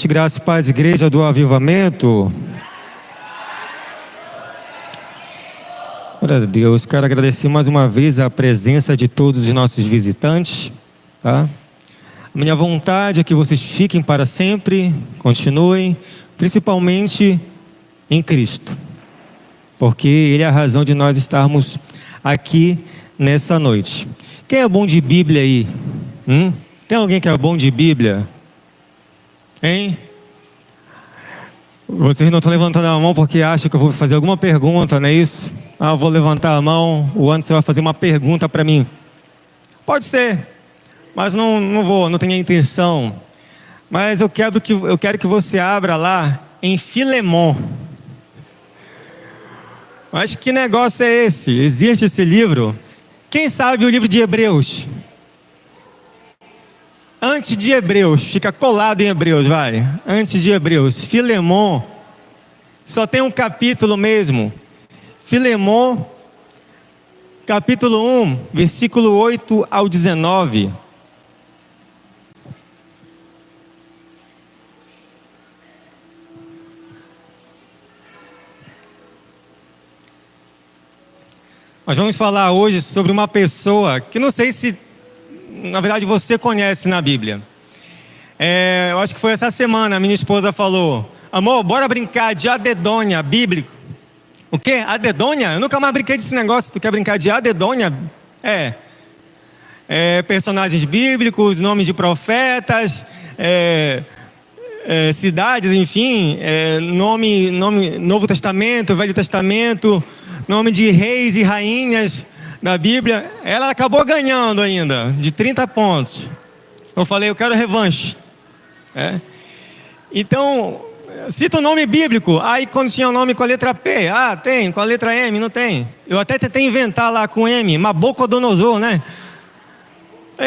Graça e paz, igreja do Avivamento. Glória a Deus, quero agradecer mais uma vez a presença de todos os nossos visitantes, tá? Minha vontade é que vocês fiquem para sempre, continuem, principalmente em Cristo, porque Ele é a razão de nós estarmos aqui nessa noite. Quem é bom de Bíblia aí? Tem alguém que é bom de Bíblia? Hein? Vocês não estão levantando a mão porque acham que eu vou fazer alguma pergunta, não é isso? Eu vou levantar a mão, o Anderson vai fazer uma pergunta para mim. Pode ser, mas não vou, não tenho a intenção. Mas eu quero que você abra lá em Filemon. Mas que negócio é esse? Existe esse livro? Quem sabe o livro de Hebreus? Antes de Hebreus, fica colado em Hebreus, vai. Antes de Hebreus, Filemon, só tem um capítulo mesmo. Filemon, capítulo 1, versículo 8 ao 19. Nós vamos falar hoje sobre uma pessoa que não sei se, na verdade, você conhece na Bíblia. Eu acho que foi essa semana, minha esposa falou: amor, bora brincar de adedônia bíblico. O quê? Adedônia? Eu nunca mais brinquei desse negócio. Tu quer brincar de adedônia? Personagens bíblicos, nomes de profetas, cidades, enfim, nome, Novo Testamento, Velho Testamento, nome de reis e rainhas da Bíblia. Ela acabou ganhando ainda, de 30 pontos. Eu falei, eu quero revanche. Então, cita o nome bíblico. Aí quando tinha o nome com a letra P, tem, com a letra M, não tem. Eu até tentei inventar lá com M, Nabucodonosor, né?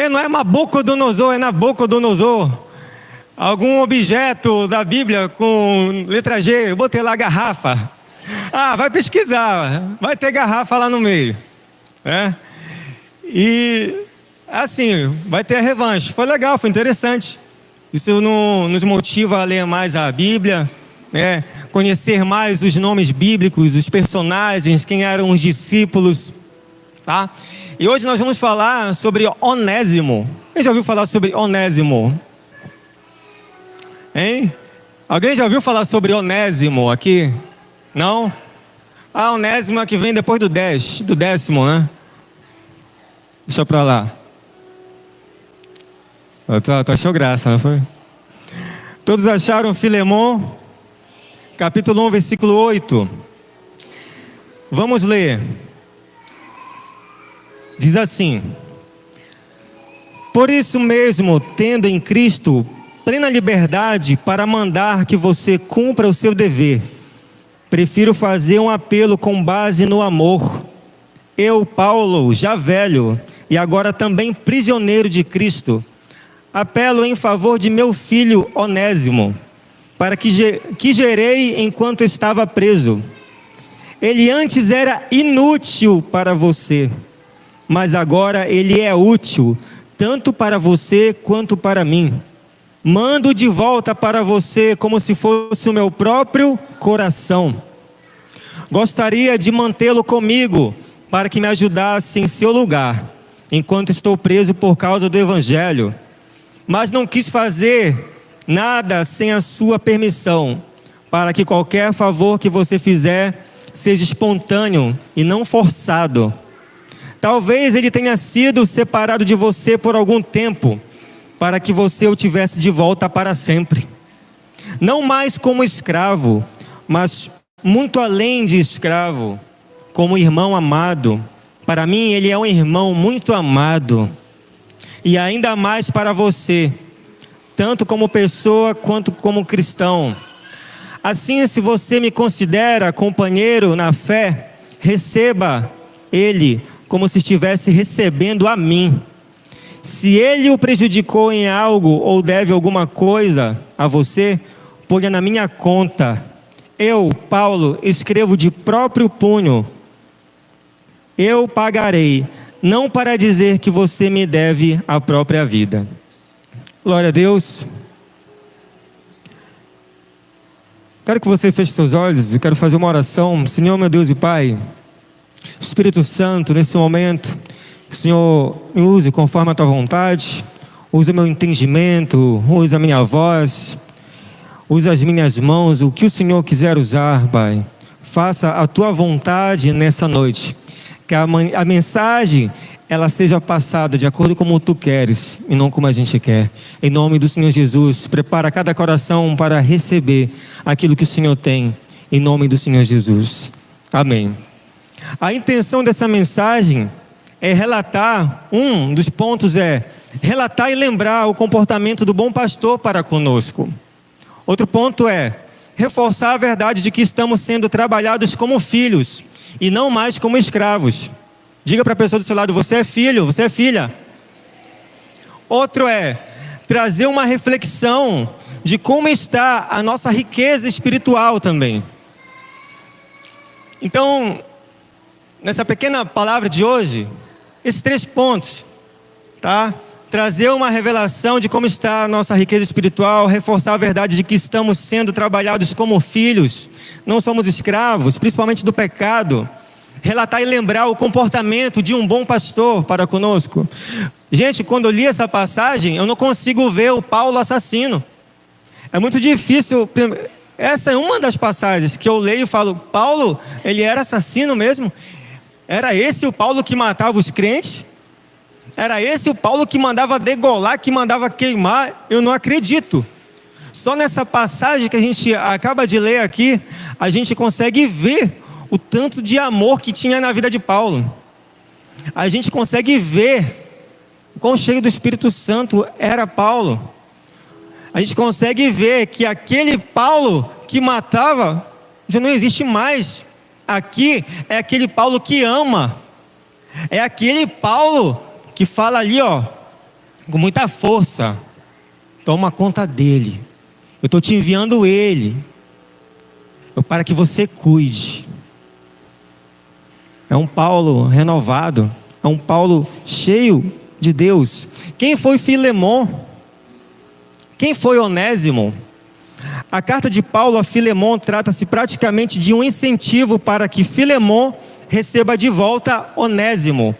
Não é Nabucodonosor, é Nabucodonosor. Algum objeto da Bíblia com letra G, eu botei lá garrafa. Vai pesquisar, vai ter garrafa lá no meio. E assim, vai ter a revanche. Foi legal, foi interessante. Isso nos motiva a ler mais a Bíblia, conhecer mais os nomes bíblicos, os personagens, quem eram os discípulos, tá? E hoje nós vamos falar sobre Onésimo. Quem já ouviu falar sobre Onésimo? Hein? Alguém já ouviu falar sobre Onésimo aqui? Não? Onésimo é que vem depois do 10º, né? Deixa pra lá. Tu achou graça, não foi? Todos acharam Filemon? Capítulo 1, versículo 8. Vamos ler. Diz assim: por isso mesmo, tendo em Cristo plena liberdade para mandar que você cumpra o seu dever, prefiro fazer um apelo com base no amor. Eu, Paulo, já velho e agora também prisioneiro de Cristo, apelo em favor de meu filho Onésimo, para que gerei enquanto estava preso. Ele antes era inútil para você, mas agora ele é útil, tanto para você quanto para mim. Mando de volta para você como se fosse o meu próprio coração. Gostaria de mantê-lo comigo, para que me ajudasse em seu lugar, enquanto estou preso por causa do Evangelho. Mas não quis fazer nada sem a sua permissão, para que qualquer favor que você fizer seja espontâneo e não forçado. Talvez ele tenha sido separado de você por algum tempo, para que você o tivesse de volta para sempre. Não mais como escravo, mas muito além de escravo, como irmão amado. Para mim ele é um irmão muito amado. E ainda mais para você, tanto como pessoa quanto como cristão. Assim, se você me considera companheiro na fé, receba ele como se estivesse recebendo a mim. Se ele o prejudicou em algo ou deve alguma coisa a você, ponha na minha conta. Eu, Paulo, escrevo de próprio punho. Eu pagarei, não para dizer que você me deve a própria vida. Glória a Deus. Quero que você feche seus olhos, eu quero fazer uma oração. Senhor, meu Deus e Pai, Espírito Santo, nesse momento, Senhor, me use conforme a Tua vontade, use o meu entendimento, use a minha voz, use as minhas mãos, o que o Senhor quiser usar, Pai. Faça a Tua vontade nessa noite, que a mensagem ela seja passada de acordo com como Tu queres e não como a gente quer. Em nome do Senhor Jesus, prepara cada coração para receber aquilo que o Senhor tem, em nome do Senhor Jesus. Amém. A intenção dessa mensagem é relatar, um dos pontos é relatar e lembrar o comportamento do bom pastor para conosco. Outro ponto é reforçar a verdade de que estamos sendo trabalhados como filhos e não mais como escravos. Diga para a pessoa do seu lado, você é filho, você é filha. Outro é trazer uma reflexão de como está a nossa riqueza espiritual também. Então, nessa pequena palavra de hoje, esses 3 pontos, tá? Trazer uma revelação de como está a nossa riqueza espiritual, reforçar a verdade de que estamos sendo trabalhados como filhos, não somos escravos, principalmente do pecado. Relatar e lembrar o comportamento de um bom pastor para conosco. Gente, quando eu li essa passagem, eu não consigo ver o Paulo assassino. É muito difícil. Essa é uma das passagens que eu leio e falo, Paulo, ele era assassino mesmo? Era esse o Paulo que matava os crentes? Era esse o Paulo que mandava degolar, que mandava queimar? Eu não acredito. Só nessa passagem que a gente acaba de ler aqui, a gente consegue ver o tanto de amor que tinha na vida de Paulo. A gente consegue ver o quão cheio do Espírito Santo era Paulo. A gente consegue ver que aquele Paulo que matava já não existe mais. Aqui é aquele Paulo que ama. É aquele Paulo que fala ali, ó, com muita força. Toma conta dele. Eu estou te enviando ele para que você cuide. É um Paulo renovado, é um Paulo cheio de Deus. Quem foi Filemon? Quem foi Onésimo? A carta de Paulo a Filemon trata-se praticamente de um incentivo para que Filemon receba de volta Onésimo,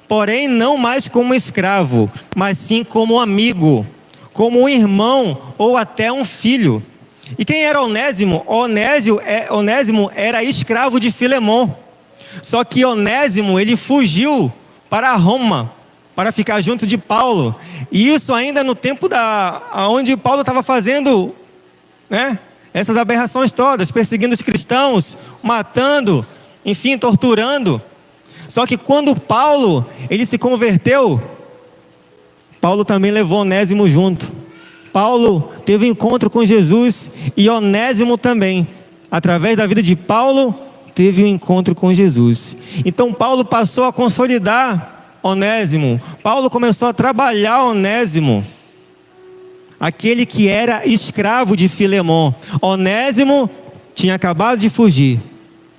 porém não mais como escravo, mas sim como amigo, como um irmão ou até um filho. E quem era Onésimo? Onésimo era escravo de Filemon. Só que Onésimo, ele fugiu para Roma, para ficar junto de Paulo. E isso ainda no tempo onde Paulo estava fazendo, né, essas aberrações todas, perseguindo os cristãos, matando, enfim, torturando. Só que quando Paulo, ele se converteu, Paulo também levou Onésimo junto. Paulo teve um encontro com Jesus e Onésimo também, através da vida de Paulo, teve um encontro com Jesus. Então Paulo passou a consolidar Onésimo. Paulo começou a trabalhar Onésimo, aquele que era escravo de Filemon. Onésimo tinha acabado de fugir.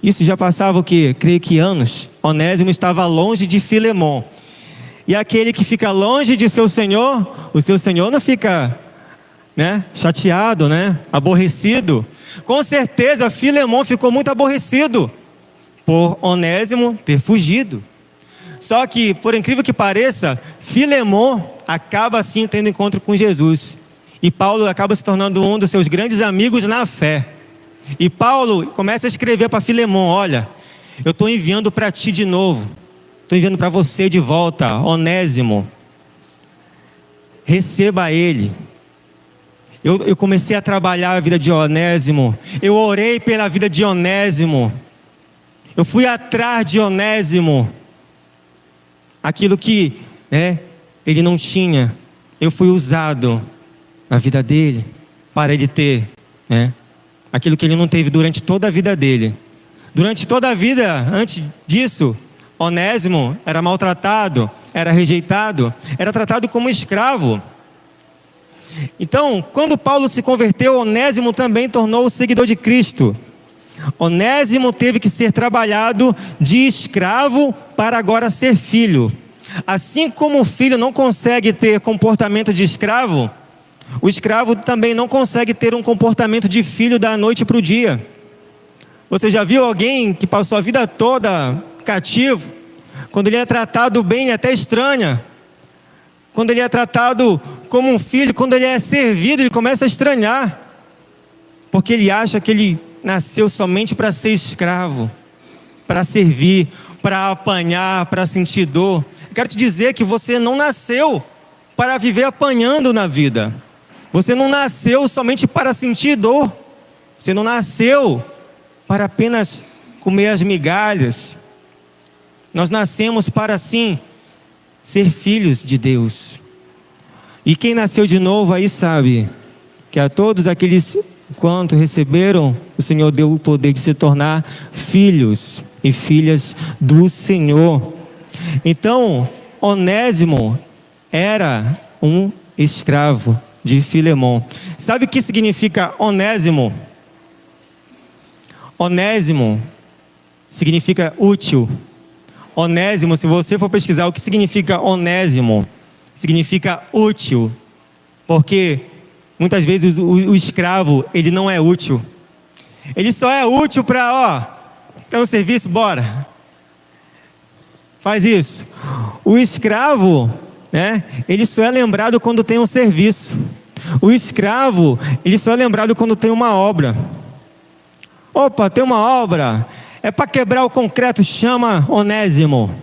Isso já passava o quê? Creio que anos. Onésimo estava longe de Filemon. E aquele que fica longe de seu senhor, o seu senhor não fica, né, chateado, né, aborrecido. Com certeza Filemon ficou muito aborrecido por Onésimo ter fugido. Só que, por incrível que pareça, Filemon acaba assim tendo encontro com Jesus. E Paulo acaba se tornando um dos seus grandes amigos na fé. E Paulo começa a escrever para Filemon, olha, eu estou enviando para ti de novo. Estou enviando para você de volta, Onésimo. Receba ele. Eu comecei a trabalhar a vida de Onésimo. Eu orei pela vida de Onésimo. Eu fui atrás de Onésimo. Aquilo que, né, ele não tinha, eu fui usado na vida dele para ele ter, né, aquilo que ele não teve durante toda a vida dele. Durante toda a vida, antes disso, Onésimo era maltratado, era rejeitado, era tratado como escravo. Então, quando Paulo se converteu, Onésimo também tornou-se seguidor de Cristo. Onésimo teve que ser trabalhado de escravo para agora ser filho. Assim como o filho não consegue ter comportamento de escravo, O escravo também não consegue ter um comportamento de filho da noite para o dia. Você já viu alguém que passou a vida toda cativo? Quando ele é tratado bem, ele até estranha. Quando ele é tratado como um filho, quando ele é servido, ele começa a estranhar. Porque ele acha que ele nasceu somente para ser escravo, para servir, para apanhar, para sentir dor. Eu quero te dizer que você não nasceu para viver apanhando na vida. Você não nasceu somente para sentir dor. Você não nasceu para apenas comer as migalhas. Nós nascemos para, sim, ser filhos de Deus. E quem nasceu de novo aí sabe que a todos aqueles quanto receberam, o Senhor deu o poder de se tornar filhos e filhas do Senhor. Então, Onésimo era um escravo de Filemon. Sabe o que significa Onésimo? Onésimo significa útil. Onésimo, se você for pesquisar o que significa Onésimo, significa útil. Porque muitas vezes o escravo, ele não é útil. Ele só é útil para, tem um serviço, bora. Faz isso. O escravo, né, ele só é lembrado quando tem um serviço. O escravo, ele só é lembrado quando tem uma obra. Opa, tem uma obra. É para quebrar o concreto, chama Onésimo.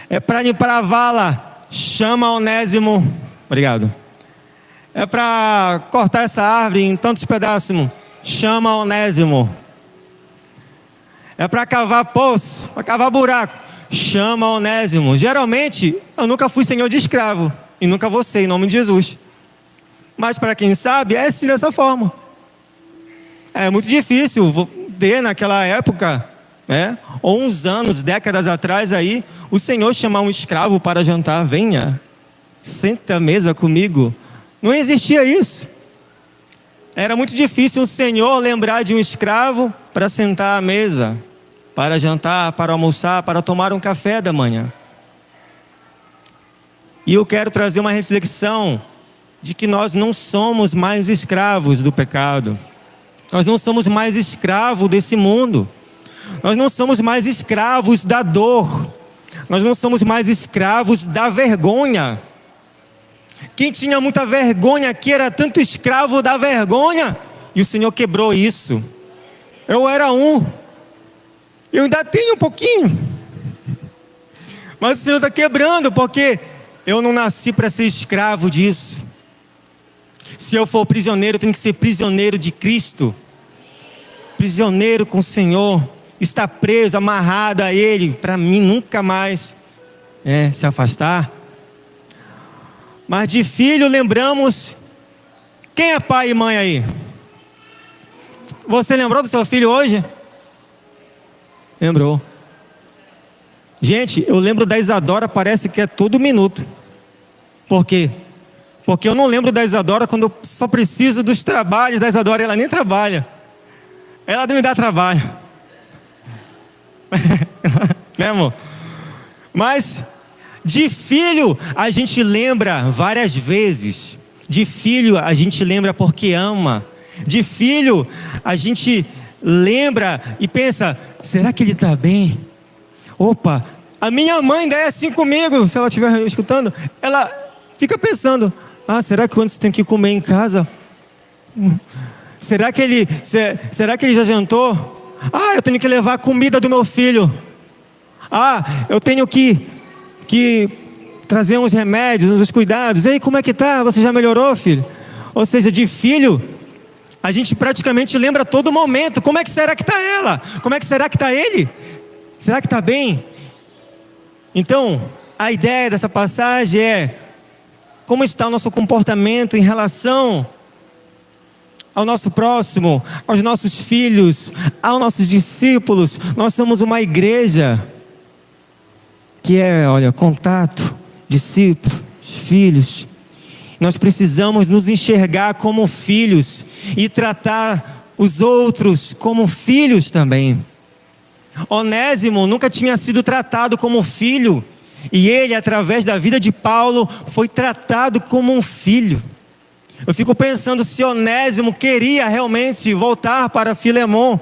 É para limpar a vala, chama Onésimo. Obrigado. É para cortar essa árvore em tantos pedaços, chama Onésimo. É para cavar poço, para cavar buraco, chama Onésimo. Geralmente, eu nunca fui senhor de escravo, e nunca vou ser, em nome de Jesus. Mas para quem sabe, é assim dessa forma. É muito difícil ter naquela época, né, ou uns anos, décadas atrás aí, o Senhor chamar um escravo para jantar, venha, senta à mesa comigo. Não existia isso. Era muito difícil um senhor lembrar de um escravo para sentar à mesa, para jantar, para almoçar, para tomar um café da manhã. E eu quero trazer uma reflexão de que nós não somos mais escravos do pecado. Nós não somos mais escravos desse mundo. Nós não somos mais escravos da dor. Nós não somos mais escravos da vergonha. Quem tinha muita vergonha aqui era tanto escravo da vergonha. E o Senhor quebrou isso. Eu era um. Eu ainda tenho um pouquinho. Mas o Senhor está quebrando, porque eu não nasci para ser escravo disso. Se eu for prisioneiro, eu tenho que ser prisioneiro de Cristo. Prisioneiro com o Senhor. Está preso, amarrado a Ele, para mim nunca mais se afastar. Mas de filho lembramos. Quem é pai e mãe aí? Você lembrou do seu filho hoje? Lembrou. Gente, eu lembro da Isadora, parece que é todo minuto. Por quê? Porque eu não lembro da Isadora quando eu só preciso dos trabalhos da Isadora. Ela nem trabalha. Ela me dá trabalho. Né, amor? Mas de filho a gente lembra várias vezes. De filho a gente lembra porque ama. De filho a gente lembra e pensa, será que ele está bem? Opa, a minha mãe ainda é assim comigo. Se ela estiver escutando, ela fica pensando, será que antes tem que comer em casa? Será que ele já jantou? Eu tenho que levar a comida do meu filho. Eu tenho que trazer uns remédios, uns cuidados. Ei, como é que tá? Você já melhorou, filho? Ou seja, de filho, a gente praticamente lembra a todo momento. Como é que será que está ela? Como é que será que está ele? Será que está bem? Então, a ideia dessa passagem é como está o nosso comportamento em relação ao nosso próximo, aos nossos filhos, aos nossos discípulos. Nós somos uma igreja que é, contato, discípulos, filhos. Nós precisamos nos enxergar como filhos e tratar os outros como filhos também. Onésimo nunca tinha sido tratado como filho. E ele, através da vida de Paulo, foi tratado como um filho. Eu fico pensando se Onésimo queria realmente voltar para Filemon.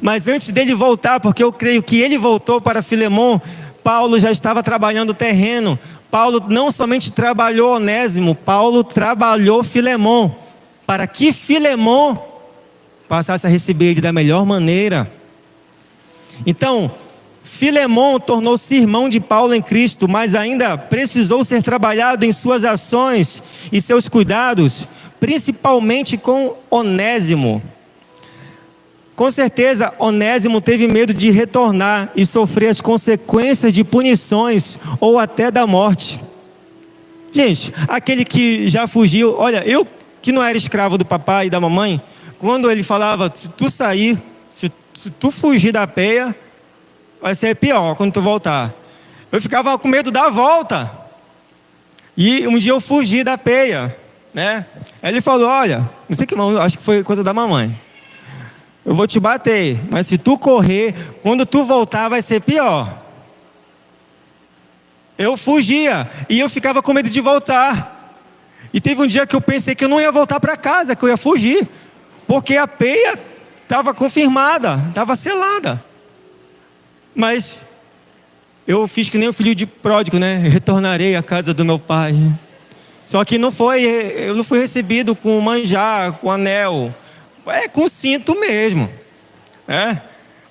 Mas antes dele voltar, porque eu creio que ele voltou para Filemon, Paulo já estava trabalhando o terreno. Paulo não somente trabalhou Onésimo, Paulo trabalhou Filemon, para que Filemon passasse a receber ele da melhor maneira. Então, Filemon tornou-se irmão de Paulo em Cristo, mas ainda precisou ser trabalhado em suas ações e seus cuidados, principalmente com Onésimo. Com certeza, Onésimo teve medo de retornar e sofrer as consequências de punições ou até da morte. Gente, aquele que já fugiu, olha, eu que não era escravo do papai e da mamãe, quando ele falava, se tu sair, se tu fugir da peia, vai ser pior quando tu voltar. Eu ficava com medo da volta. E um dia eu fugi da peia, né? Aí ele falou, olha, não sei que não, acho que foi coisa da mamãe. Eu vou te bater, mas se tu correr, quando tu voltar vai ser pior. Eu fugia e eu ficava com medo de voltar. E teve um dia que eu pensei que eu não ia voltar para casa, que eu ia fugir. Porque a peia estava confirmada, estava selada. Mas eu fiz que nem o filho de pródigo, né? Retornarei à casa do meu pai. Só que eu não fui recebido com manjar, com anel. É com cinto mesmo.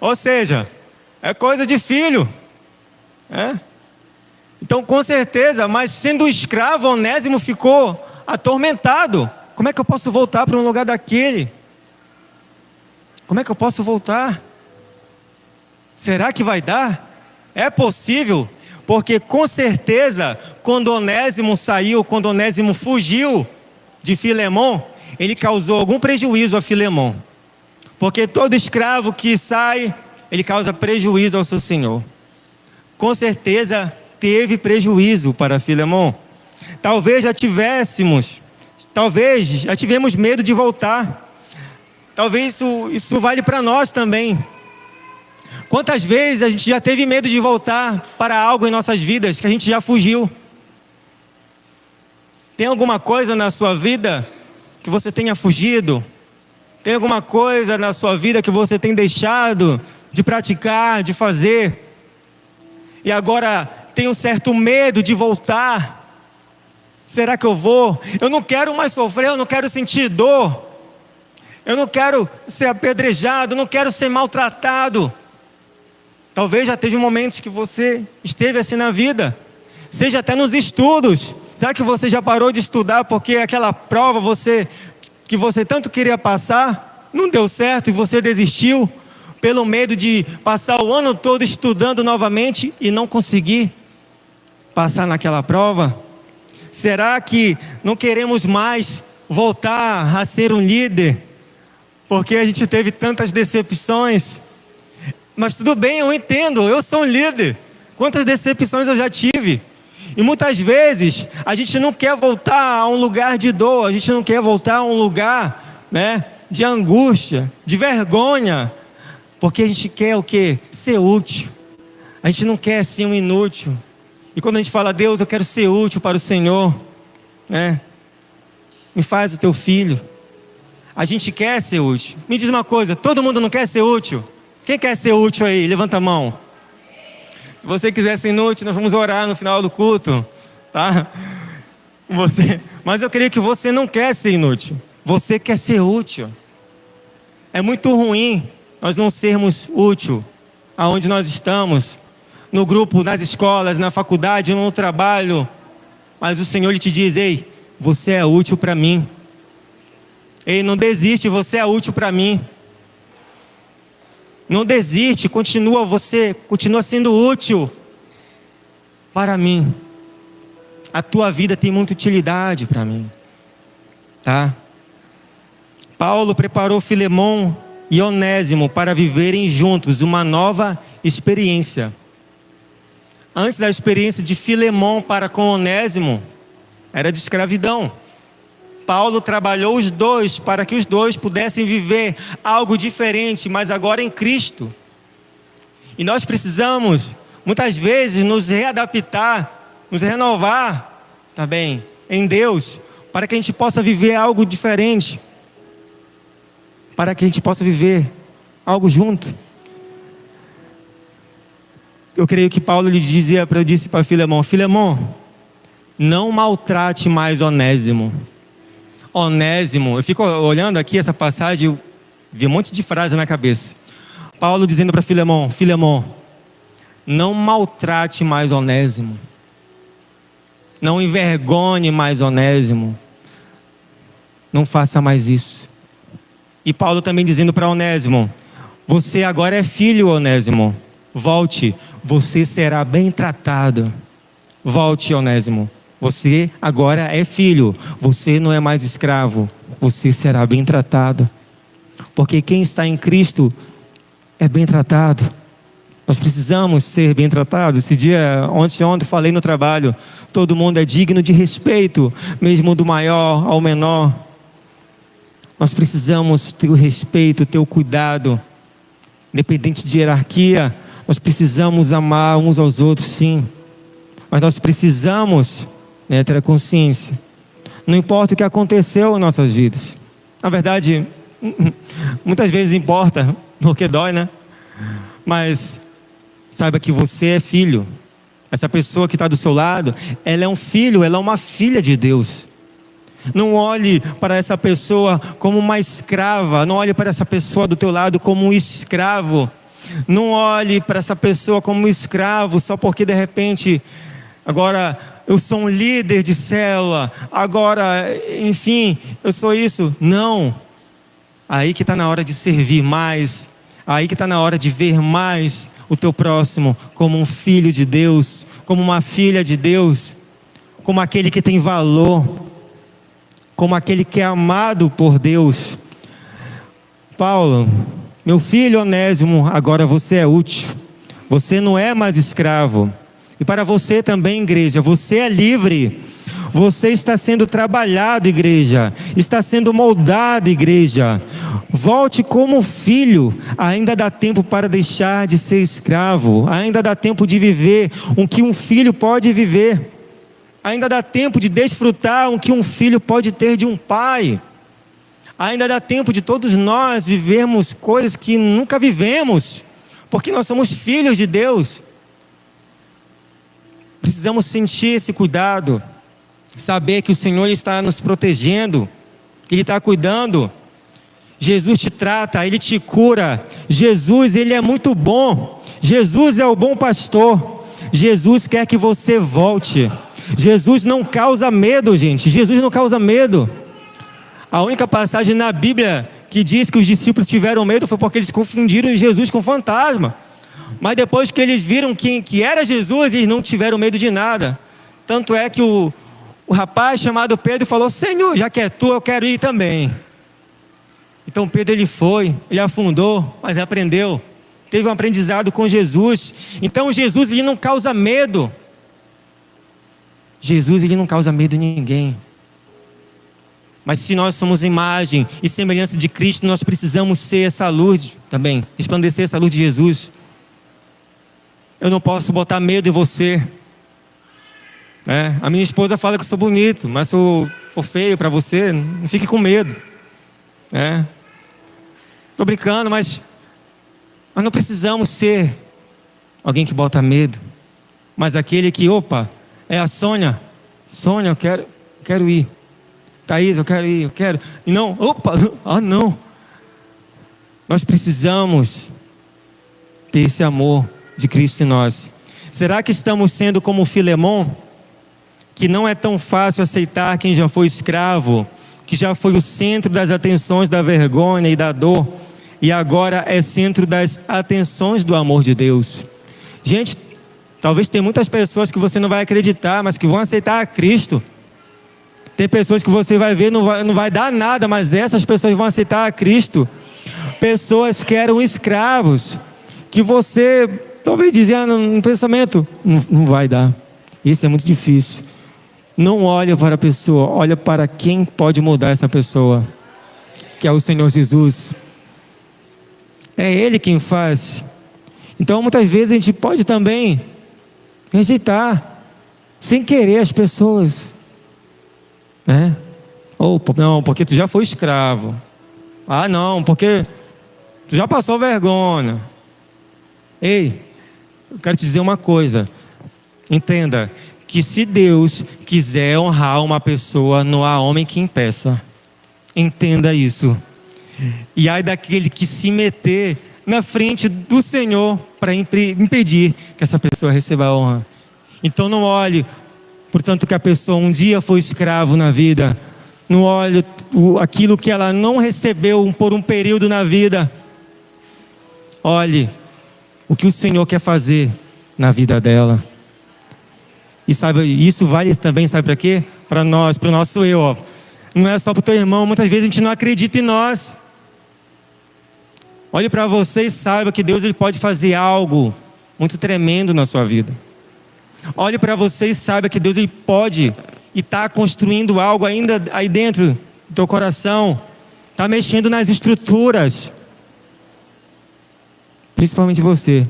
Ou seja, é coisa de filho. Então, com certeza, mas sendo escravo, Onésimo ficou atormentado. Como é que eu posso voltar para um lugar daquele? Como é que eu posso voltar? Será que vai dar? É possível? Porque com certeza, quando Onésimo saiu, quando Onésimo fugiu de Filemon, ele causou algum prejuízo a Filemon. Porque todo escravo que sai, ele causa prejuízo ao seu senhor. Com certeza teve prejuízo para Filemon. Talvez já tivemos medo de voltar. Talvez isso vale para nós também. Quantas vezes a gente já teve medo de voltar para algo em nossas vidas que a gente já fugiu? Tem alguma coisa na sua vida que você tenha fugido? Tem alguma coisa na sua vida que você tem deixado de praticar, de fazer? E agora tem um certo medo de voltar. Será que eu vou? Eu não quero mais sofrer, eu não quero sentir dor. Eu não quero ser apedrejado, eu não quero ser maltratado. Talvez já teve momentos que você esteve assim na vida. Seja até nos estudos. Será que você já parou de estudar porque aquela prova que você tanto queria passar não deu certo e você desistiu pelo medo de passar o ano todo estudando novamente e não conseguir passar naquela prova? Será que não queremos mais voltar a ser um líder porque a gente teve tantas decepções? Mas tudo bem, eu entendo, eu sou um líder. Quantas decepções eu já tive? E muitas vezes a gente não quer voltar a um lugar de dor, a gente não quer voltar a um lugar, de angústia, de vergonha, porque a gente quer o quê? Ser útil. A gente não quer ser um inútil. E quando a gente fala, Deus, eu quero ser útil para o Senhor, me faz o teu filho. A gente quer ser útil. Me diz uma coisa, todo mundo não quer ser útil? Quem quer ser útil aí? Levanta a mão. Se você quiser ser inútil, nós vamos orar no final do culto, tá? Mas eu creio que você não quer ser inútil. Você quer ser útil. É muito ruim nós não sermos útil aonde nós estamos, no grupo, nas escolas, na faculdade, no trabalho. Mas o Senhor ele te diz, ei, você é útil para mim. Ei, não desiste, você é útil para mim. Não desiste, você continua sendo útil para mim. A tua vida tem muita utilidade para mim, tá? Paulo preparou Filemon e Onésimo para viverem juntos uma nova experiência. Antes da experiência de Filemon para com Onésimo, era de escravidão. Paulo trabalhou os dois para que os dois pudessem viver algo diferente, mas agora em Cristo. E nós precisamos, muitas vezes nos readaptar, nos renovar também em Deus, para que a gente possa viver algo diferente, para que a gente possa viver algo junto. Eu creio que Paulo lhe disse para Filemão: Filemão, não maltrate mais Onésimo. Onésimo, eu fico olhando aqui essa passagem, eu vi um monte de frase na cabeça. Paulo dizendo para Filemão: Filemão, não maltrate mais Onésimo. Não envergonhe mais Onésimo. Não faça mais isso. E Paulo também dizendo para Onésimo: você agora é filho, Onésimo. Volte, você será bem tratado. Volte, Onésimo. Você agora é filho. Você não é mais escravo. Você será bem tratado. Porque quem está em Cristo é bem tratado. Nós precisamos ser bem tratados. Esse dia, ontem falei no trabalho, todo mundo é digno de respeito, mesmo do maior ao menor. Nós precisamos ter o respeito, ter o cuidado, independente de hierarquia. Nós precisamos amar uns aos outros, sim. Mas nós precisamos, ter a consciência. Não importa o que aconteceu em nossas vidas. Na verdade, muitas vezes importa, porque dói, né? Mas saiba que você é filho. Essa pessoa que está do seu lado, ela é um filho, ela é uma filha de Deus. Não olhe para essa pessoa como uma escrava. Não olhe para essa pessoa do teu lado como um escravo. Não olhe para essa pessoa como um escravo só porque de repente agora eu sou um líder de célula, agora, enfim, eu sou isso. Não. Aí que está na hora de servir mais. Aí que está na hora de ver mais o teu próximo como um filho de Deus, como uma filha de Deus, como aquele que tem valor, como aquele que é amado por Deus. Paulo, meu filho Onésimo, agora você é útil. Você não é mais escravo. E para você também, igreja, você é livre. Você está sendo trabalhado, igreja. Está sendo moldado, igreja. Volte como filho. Ainda dá tempo para deixar de ser escravo. Ainda dá tempo de viver o que um filho pode viver. Ainda dá tempo de desfrutar o que um filho pode ter de um pai. Ainda dá tempo de todos nós vivermos coisas que nunca vivemos, porque nós somos filhos de Deus. Precisamos sentir esse cuidado, saber que o Senhor está nos protegendo, que Ele está cuidando. Jesus te trata, Ele te cura. Jesus, Ele é muito bom. Jesus é o bom pastor. Jesus quer que você volte. Jesus não causa medo, gente. Jesus não causa medo. A única passagem na Bíblia que diz que os discípulos tiveram medo foi porque eles confundiram Jesus com fantasma. Mas depois que eles viram que era Jesus, eles não tiveram medo de nada. Tanto é que o rapaz chamado Pedro falou: Senhor, já que é tu, eu quero ir também. Então Pedro, ele foi, ele afundou, mas aprendeu. Teve um aprendizado com Jesus. Então Jesus, ele não causa medo. Jesus, ele não causa medo em ninguém. Mas se nós somos imagem e semelhança de Cristo, nós precisamos ser essa luz também, resplandecer essa luz de Jesus. Eu não posso botar medo em você. A minha esposa fala que eu sou bonito, mas se eu for feio para você, não fique com medo. Estou brincando, mas nós não precisamos ser alguém que bota medo, mas aquele que, é a Sônia. Sônia, eu quero ir. Thaís, eu quero ir, eu quero. E não, não. Nós precisamos ter esse amor de Cristo em nós. Será que estamos sendo como Filemão, que não é tão fácil aceitar quem já foi escravo, que já foi o centro das atenções da vergonha e da dor, e agora é centro das atenções do amor de Deus? Gente, talvez tem muitas pessoas que você não vai acreditar, mas que vão aceitar a Cristo. Tem pessoas que você vai ver, não vai dar nada, mas essas pessoas vão aceitar a Cristo. Pessoas que eram escravos, que você talvez dizia no pensamento: não vai dar, isso é muito difícil. Não olha para a pessoa, olha para quem pode mudar essa pessoa, que é o Senhor Jesus. É Ele quem faz. Então muitas vezes a gente pode também Rejeitar, sem querer as pessoas, né? Ou, não, porque tu já foi escravo. Ah, não, porque tu já passou vergonha. Ei, eu quero te dizer uma coisa. Entenda que se Deus quiser honrar uma pessoa, não há homem que impeça. Entenda isso. E ai daquele que se meter na frente do Senhor para impedir que essa pessoa receba a honra. Então não olhe, portanto, que a pessoa um dia foi escravo na vida. Não olhe aquilo que ela não recebeu por um período na vida. Olhe o que o Senhor quer fazer na vida dela. E sabe, isso vale também, sabe para quê? Para nós, para o nosso eu. Ó. Não é só para o teu irmão, muitas vezes a gente não acredita em nós. Olhe para você e saiba que Deus ele pode fazer algo muito tremendo na sua vida. Olhe para você e saiba que Deus ele pode e está construindo algo ainda aí dentro do teu coração. Está mexendo nas estruturas. Principalmente você.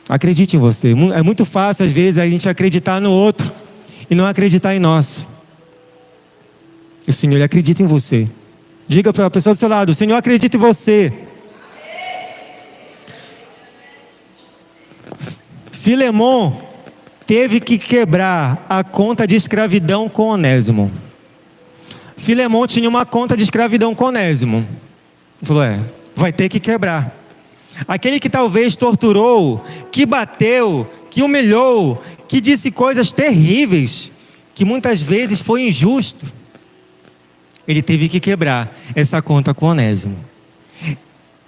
Acredite em você. É muito fácil às vezes a gente acreditar no outro e não acreditar em nós. O Senhor ele acredita em você. Diga para a pessoa do seu lado: o Senhor acredita em você. Filemon teve que quebrar a conta de escravidão com Onésimo. Filemon tinha uma conta de escravidão com Onésimo. Ele falou: vai ter que quebrar. Aquele que talvez torturou, que bateu, que humilhou, que disse coisas terríveis, que muitas vezes foi injusto, ele teve que quebrar essa conta com Onésimo.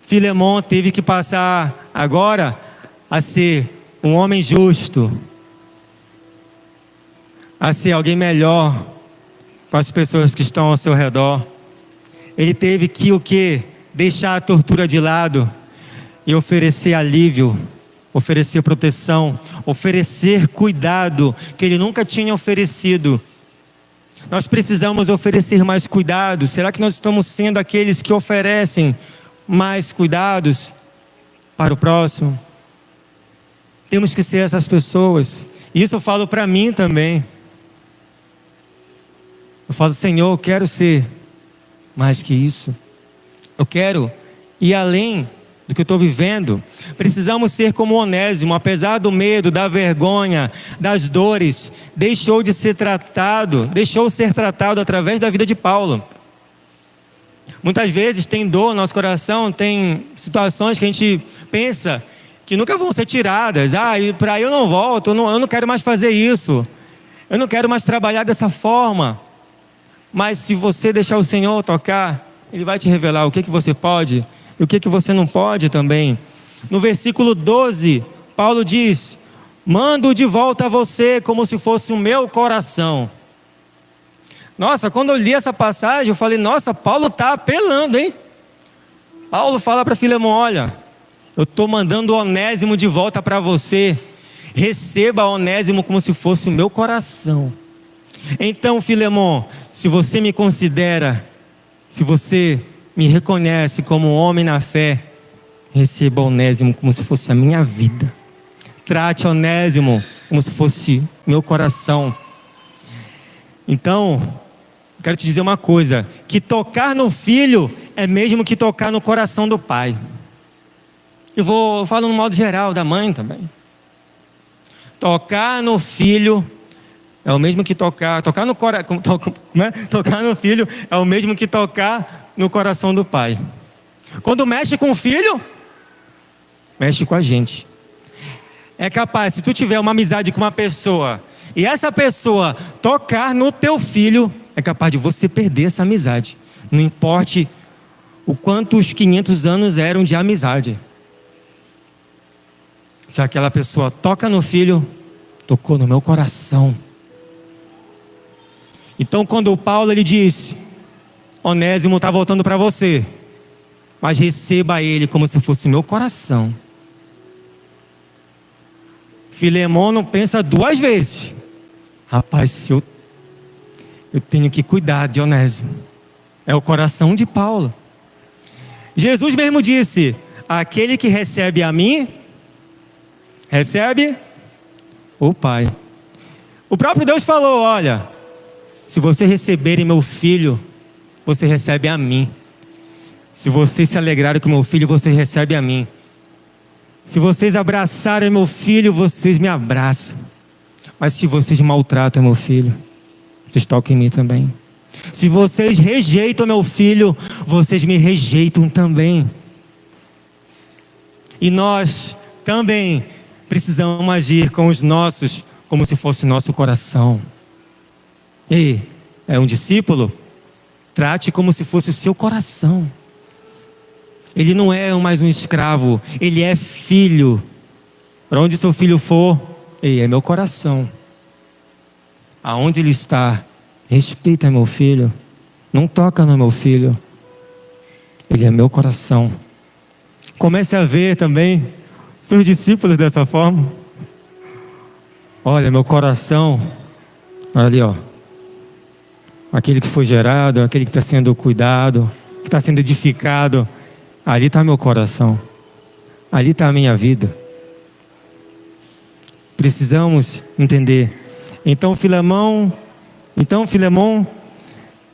Filemon teve que passar agora a ser um homem justo, a ser alguém melhor com as pessoas que estão ao seu redor. Ele teve que o quê? Deixar a tortura de lado e oferecer alívio, oferecer proteção, oferecer cuidado que ele nunca tinha oferecido. Nós precisamos oferecer mais cuidados. Será que nós estamos sendo aqueles que oferecem mais cuidados para o próximo? Temos que ser essas pessoas. Isso eu falo para mim também. Eu falo: Senhor, eu quero ser mais que isso. Eu quero ir além do que eu estou vivendo. Precisamos ser como Onésimo. Apesar do medo, da vergonha, das dores, deixou ser tratado através da vida de Paulo. Muitas vezes tem dor no nosso coração, tem situações que a gente pensa que nunca vão ser tiradas. Para aí eu não volto, eu não quero mais fazer isso, eu não quero mais trabalhar dessa forma. Mas se você deixar o Senhor tocar, Ele vai te revelar o que você pode e o que você não pode também. No versículo 12, Paulo diz: mando de volta a você como se fosse o meu coração. Nossa, quando eu li essa passagem, eu falei: nossa, Paulo está apelando, hein? Paulo fala para Filemon: olha, eu estou mandando Onésimo de volta para você. Receba Onésimo como se fosse o meu coração. Então, Filemon, se você me considera, se você me reconhece como um homem na fé, receba Onésimo como se fosse a minha vida. Trate Onésimo como se fosse meu coração. Então, quero te dizer uma coisa: que tocar no filho é mesmo que tocar no coração do pai. Eu falo no modo geral, da mãe também. Tocar no filho é o mesmo que tocar no coração, né? Tocar no filho é o mesmo que tocar no coração do pai. Quando mexe com o filho, mexe com a gente. É capaz, se tu tiver uma amizade com uma pessoa e essa pessoa tocar no teu filho, é capaz de você perder essa amizade. Não importe o quanto os 500 anos eram de amizade. Se aquela pessoa toca no filho, tocou no meu coração. Então, quando o Paulo ele disse: Onésimo está voltando para você, mas receba ele como se fosse o meu coração. Filemon não pensa duas vezes. Rapaz, eu tenho que cuidar de Onésimo. É o coração de Paulo. Jesus mesmo disse: aquele que recebe a mim, recebe o Pai. O próprio Deus falou: olha, se vocês receberem meu filho, você recebe a mim. Se vocês se alegrarem com meu filho, vocês recebem a mim. Se vocês abraçarem meu filho, vocês me abraçam. Mas se vocês maltratam meu filho, vocês tocam em mim também. Se vocês rejeitam meu filho, vocês me rejeitam também. E nós também precisamos agir com os nossos, como se fosse nosso coração. Ei, é um discípulo? Trate como se fosse o seu coração. Ele não é mais um escravo, ele é filho. Para onde seu filho for, ei, é meu coração. Aonde ele está, respeita meu filho. Não toca no meu filho. Ele é meu coração. Comece a ver também seus discípulos dessa forma. Olha, meu coração, olha ali, ó. Aquele que foi gerado, aquele que está sendo cuidado, que está sendo edificado. Ali está meu coração. Ali está a minha vida. Precisamos entender. Então, Filemão,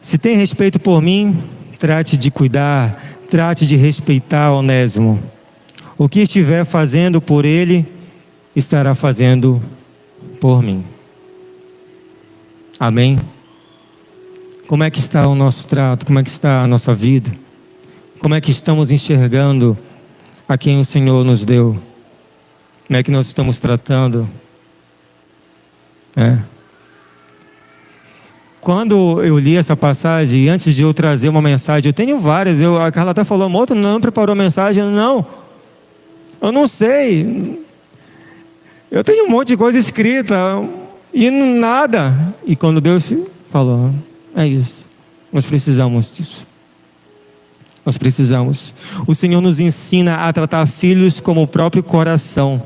se tem respeito por mim, trate de cuidar, trate de respeitar Onésimo. O que estiver fazendo por ele, estará fazendo por mim. Amém? Como é que está o nosso trato? Como é que está a nossa vida? Como é que estamos enxergando a quem o Senhor nos deu? Como é que nós estamos tratando? Quando eu li essa passagem, antes de eu trazer uma mensagem, eu tenho várias, a Carla até falou, outro não preparou a mensagem. Não, eu não sei. Eu tenho um monte de coisa escrita e nada. E quando Deus falou, é isso, nós precisamos disso. Nós precisamos. O Senhor nos ensina a tratar filhos como o próprio coração.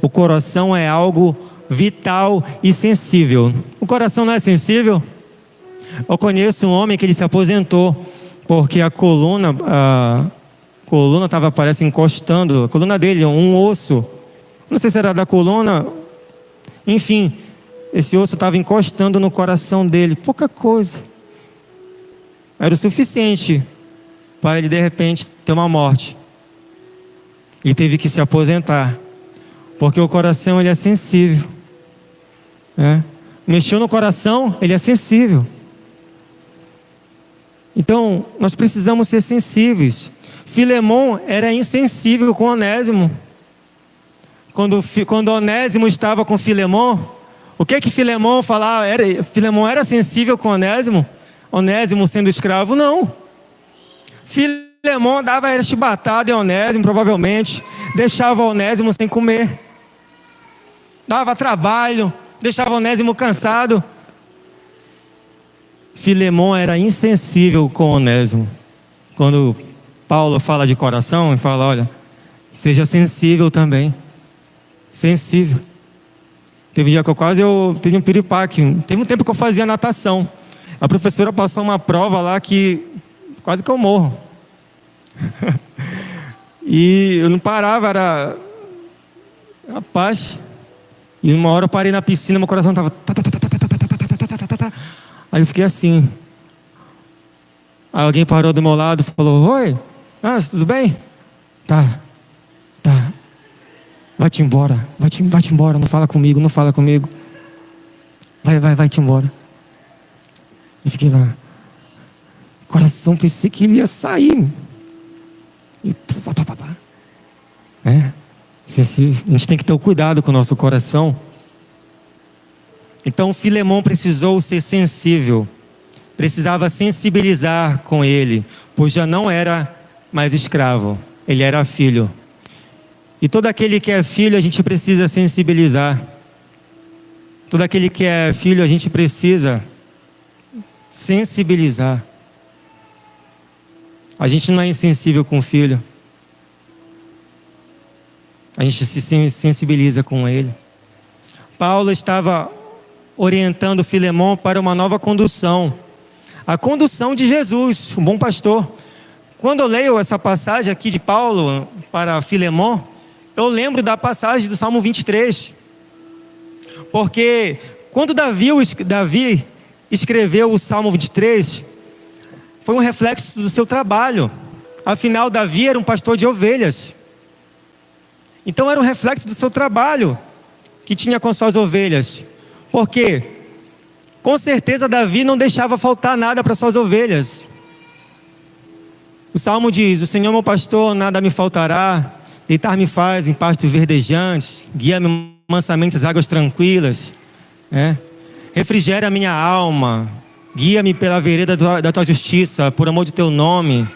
O coração é algo vital e sensível. O coração não é sensível? Eu conheço um homem que ele se aposentou porque a coluna estava, parece, encostando, a coluna dele, um osso, não sei se era da coluna, enfim, esse osso estava encostando no coração dele, pouca coisa, era o suficiente para ele de repente ter uma morte. Ele teve que se aposentar, porque o coração ele é sensível. Mexeu no coração, ele é sensível. Então, nós precisamos ser sensíveis. Filemão era insensível com Onésimo. Quando Onésimo estava com Filemão, o que Filemão falava? Filemão era sensível com Onésimo? Onésimo sendo escravo? Não. Filemão dava chibatada em Onésimo, provavelmente. Deixava Onésimo sem comer. Dava trabalho. Deixava Onésimo cansado. Filemão era insensível com Onésimo. Quando Paulo fala de coração, ele fala, olha, seja sensível também. Sensível. Teve um dia que eu tive um piripaque. Teve um tempo que eu fazia natação. A professora passou uma prova lá que quase que eu morro. E eu não parava, era rapaz. E uma hora eu parei na piscina, meu coração estava. Aí eu fiquei assim. Aí alguém parou do meu lado e falou: oi, tudo bem? Tá. Vai-te embora, vai-te embora, não fala comigo. Vai-te embora. E fiquei lá. Coração, pensei que ele ia sair. E a gente tem que ter o cuidado com o nosso coração. Então Filemão precisou ser sensível. Precisava sensibilizar com ele, pois já não era mais escravo, ele era filho. E todo aquele que é filho, a gente precisa sensibilizar. Todo aquele que é filho, a gente precisa sensibilizar. A gente não é insensível com o filho. A gente se sensibiliza com ele. Paulo estava orientando Filemão para uma nova condução. A condução de Jesus, o bom pastor. Quando eu leio essa passagem aqui de Paulo para Filemão, eu lembro da passagem do Salmo 23. Porque quando Davi escreveu o Salmo 23, foi um reflexo do seu trabalho. Afinal, Davi era um pastor de ovelhas. Então era um reflexo do seu trabalho que tinha com suas ovelhas. Por quê? Com certeza Davi não deixava faltar nada para suas ovelhas. O Salmo diz: o Senhor é meu pastor, nada me faltará. Deitar-me faz em pastos verdejantes, guia-me mansamente às águas tranquilas. Refrigera a minha alma, guia-me pela vereda da tua justiça, por amor de teu nome.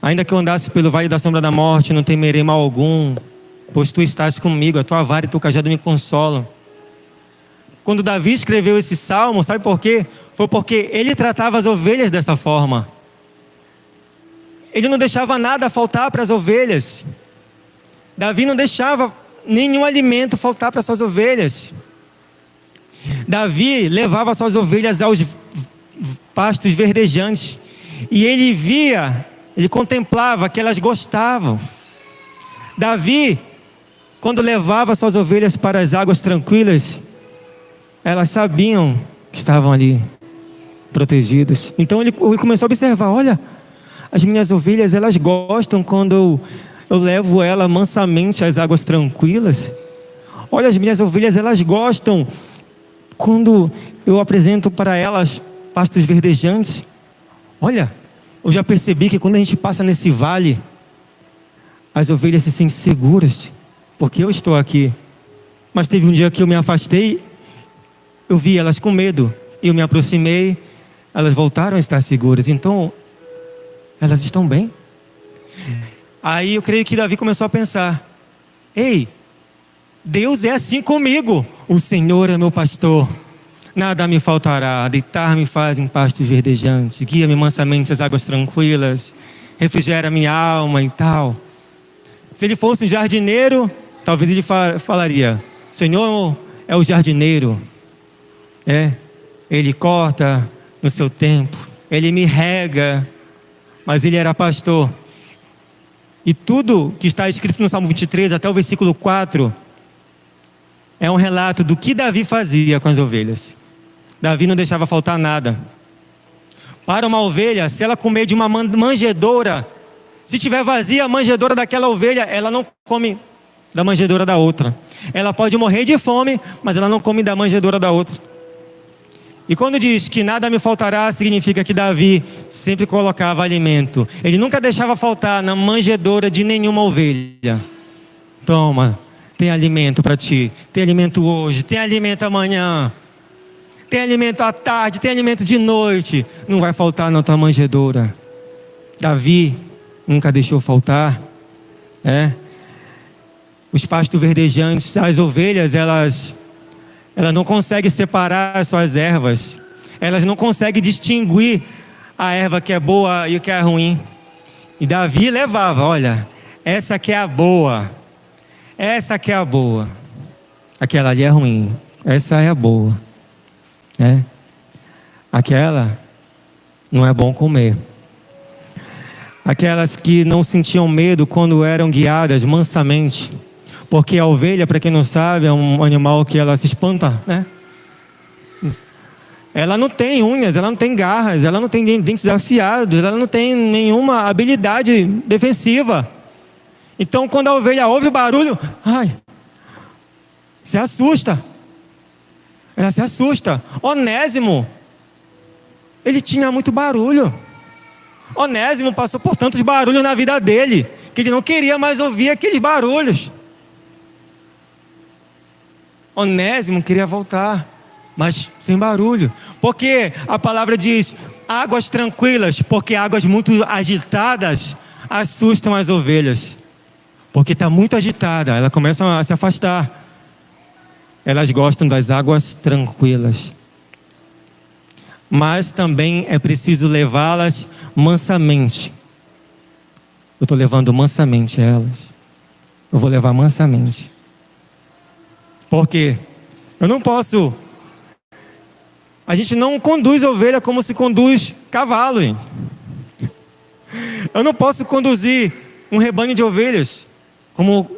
Ainda que eu andasse pelo vale da sombra da morte, não temerei mal algum, pois tu estás comigo, a tua vara e teu cajado me consolam. Quando Davi escreveu esse salmo, sabe por quê? Foi porque ele tratava as ovelhas dessa forma. Ele não deixava nada faltar para as ovelhas. Davi não deixava nenhum alimento faltar para suas ovelhas. Davi levava suas ovelhas aos pastos verdejantes. E ele via, ele contemplava que elas gostavam. Davi, quando levava suas ovelhas para as águas tranquilas, elas sabiam que estavam ali, protegidas. Então ele começou a observar: olha, as minhas ovelhas, elas gostam quando eu levo ela mansamente às águas tranquilas. Olha, as minhas ovelhas, elas gostam quando eu apresento para elas pastos verdejantes. Olha, eu já percebi que quando a gente passa nesse vale, as ovelhas se sentem seguras, porque eu estou aqui. Mas teve um dia que eu me afastei, eu vi elas com medo, eu me aproximei, elas voltaram a estar seguras. Então, elas estão bem. Aí eu creio que Davi começou a pensar: ei, Deus é assim comigo. O Senhor é meu pastor, nada me faltará. Deitar-me faz em pastos verdejantes, guia-me mansamente às águas tranquilas, refrigera minha alma e tal. Se ele fosse um jardineiro, talvez ele falaria: o Senhor é o jardineiro. Ele corta no seu tempo, ele me rega. Mas ele era pastor. E tudo que está escrito no Salmo 23 até o versículo 4 é um relato do que Davi fazia com as ovelhas. Davi não deixava faltar nada. Para uma ovelha, se ela comer de uma manjedoura, se tiver vazia a manjedoura daquela ovelha, ela não come da manjedoura da outra. Ela pode morrer de fome, mas ela não come da manjedoura da outra. E quando diz que nada me faltará, significa que Davi sempre colocava alimento. Ele nunca deixava faltar na manjedoura de nenhuma ovelha. Toma, tem alimento para ti. Tem alimento hoje, tem alimento amanhã. Tem alimento à tarde, tem alimento de noite. Não vai faltar na tua manjedoura. Davi nunca deixou faltar. Os pastos verdejantes, as ovelhas, elas não conseguem separar as suas ervas. Elas não conseguem distinguir a erva que é boa e o que é ruim. E Davi levava: olha, essa aqui é a boa. Essa aqui é a boa. Aquela ali é ruim. Essa é a boa. Aquela não é bom comer. Aquelas que não sentiam medo quando eram guiadas mansamente. Porque a ovelha, para quem não sabe, é um animal que ela se espanta, Ela não tem unhas, ela não tem garras, ela não tem dentes afiados, ela não tem nenhuma habilidade defensiva. Então, quando a ovelha ouve o barulho, se assusta. Ela se assusta. Onésimo, ele tinha muito barulho. Onésimo passou por tantos barulhos na vida dele, que ele não queria mais ouvir aqueles barulhos. Onésimo queria voltar, mas sem barulho. Porque a palavra diz: águas tranquilas, porque águas muito agitadas assustam as ovelhas. Porque está muito agitada, elas começam a se afastar. Elas gostam das águas tranquilas. Mas também é preciso levá-las mansamente. Eu estou levando mansamente elas. Eu vou levar mansamente. Porque eu não posso. A gente não conduz ovelha como se conduz cavalo, gente. Eu não posso conduzir um rebanho de ovelhas como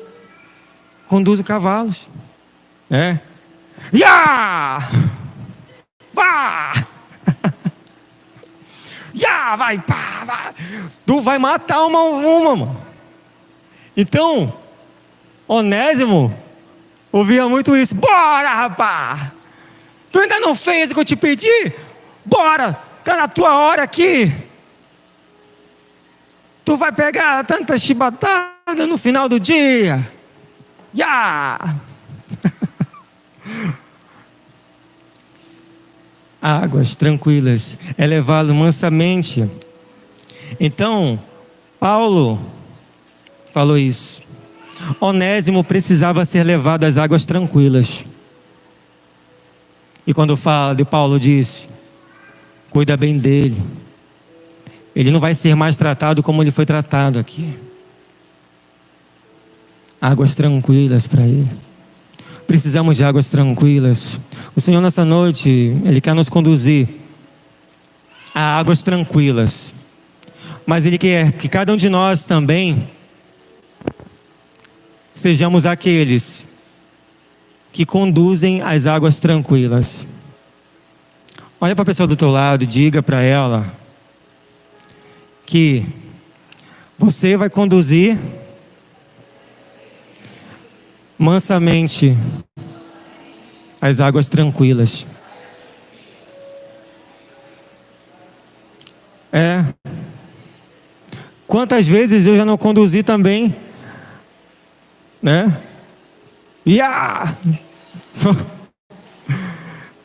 conduzo cavalos. né? Ya! Pá! Ya! Vai, pá, vai! Tu vai matar uma, mano. Então, Onésimo ouvia muito isso. Bora, rapaz! Tu ainda não fez o que eu te pedi? Bora! Tá na tua hora aqui. Tu vai pegar tanta chibatada no final do dia. Ya! Águas tranquilas é levá-lo mansamente. Então, Paulo falou isso. Onésimo precisava ser levado às águas tranquilas. E quando fala de Paulo disse: cuida bem dele. Ele não vai ser mais tratado como ele foi tratado aqui. Águas tranquilas para ele. Precisamos de águas tranquilas. O Senhor nessa noite, Ele quer nos conduzir a águas tranquilas. Mas Ele quer que cada um de nós também sejamos aqueles que conduzem as águas tranquilas. Olha para a pessoa do teu lado e diga para ela que você vai conduzir mansamente as águas tranquilas. Quantas vezes eu já não conduzi também, né?